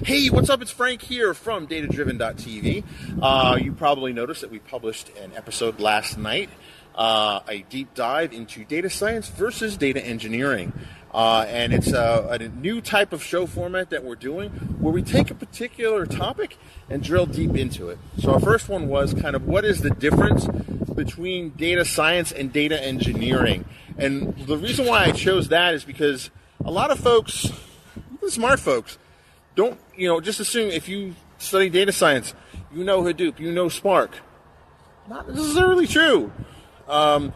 Hey, what's up? It's Frank here from datadriven.tv. You probably noticed that we published an episode last night, a deep dive into data science versus data engineering. And it's a new type of show format that we're doing where we take a particular topic and drill deep into it. So our first one was kind of what is the difference between data science and data engineering. And the reason why I chose that is because a lot of folks, even smart folks, don't, just assume if you study data science, you know Hadoop, you know Spark. Not necessarily true. And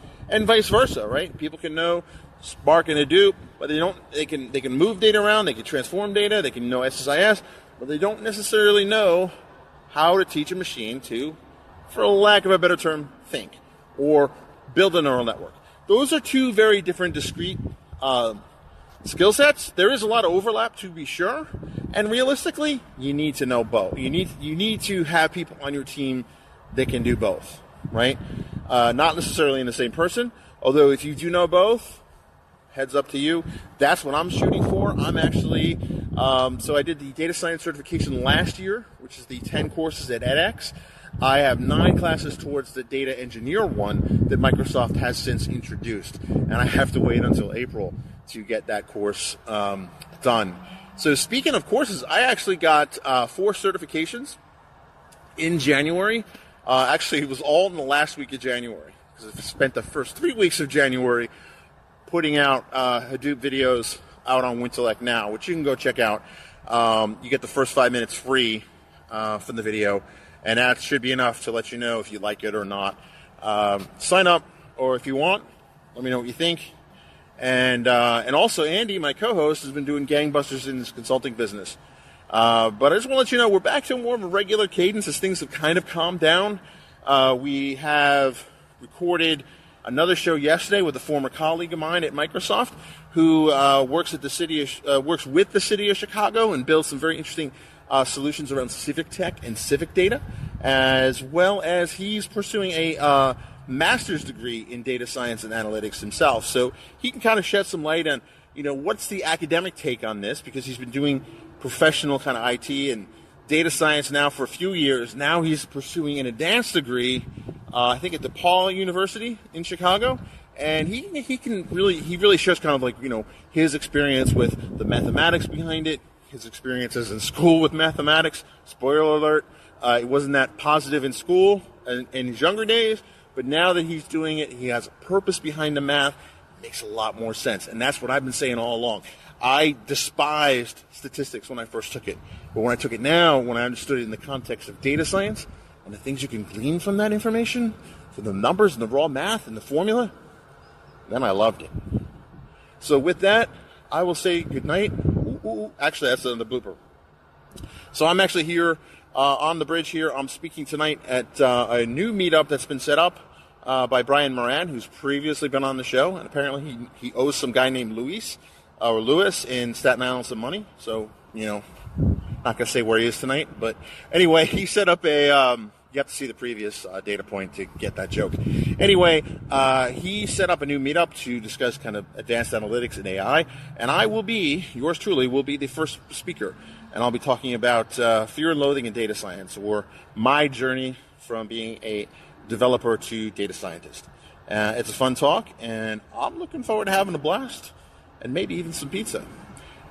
vice versa, right? People can know Spark and Hadoop, but they can move data around, they can transform data, they can know SSIS, but they don't necessarily know how to teach a machine to, for lack of a better term, think, or build a neural network. Those are two very different, discrete skill sets. There is a lot of overlap, to be sure, and realistically, you need to know both. You need to have people on your team that can do both, right? Not necessarily in the same person, although if you do know both, heads up to you. That's what I'm shooting for. I'm actually, so I did the data science certification last year, which is the 10 courses at edX. I have 9 classes towards the data engineer one that Microsoft has since introduced, and I have to wait until April to get that course done. So speaking of courses, I actually got 4 certifications in January. Actually, it was all in the last week of January, because I spent the first 3 weeks of January putting out Hadoop videos out on Wintellect Now, which you can go check out. You get the first 5 minutes free from the video, and that should be enough to let you know if you like it or not. Sign up, or if you want, let me know what you think. And also, Andy, my co-host, has been doing gangbusters in his consulting business. But I just want to let you know we're back to more of a regular cadence as things have kind of calmed down. We have recorded another show yesterday with a former colleague of mine at Microsoft who works with the city of Chicago and builds some very interesting solutions around civic tech and civic data, as well as he's pursuing a master's degree in data science and analytics himself. So he can kind of shed some light on, what's the academic take on this, because he's been doing professional kind of IT and data science now for a few years. Now he's pursuing an advanced degree, I think at DePaul University in Chicago, and he really shares kind of like, his experience with the mathematics behind it, his experiences in school with mathematics. Spoiler alert, it wasn't that positive in school in his younger days, but now that he's doing it, he has a purpose behind the math. It makes a lot more sense, and that's what I've been saying all along. I despised statistics when I first took it, but when I took it now, when I understood it in the context of data science and the things you can glean from that information, from the numbers and the raw math and the formula, then I loved it. So with that, I will say good night. Actually, that's the blooper. So I'm actually here on the bridge here. I'm speaking tonight at a new meetup that's been set up by Brian Moran, who's previously been on the show, and apparently he owes some guy named Lewis in Staten Island some money. So, not going to say where he is tonight, but anyway, he set up you have to see the previous DataPoint to get that joke. Anyway, he set up a new meetup to discuss kind of advanced analytics and AI, and I will be, yours truly, will be the first speaker, and I'll be talking about fear and loathing in data science, or my journey from being a developer to data scientist. It's a fun talk, and I'm looking forward to having a blast, and maybe even some pizza.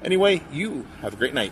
Anyway, you have a great night.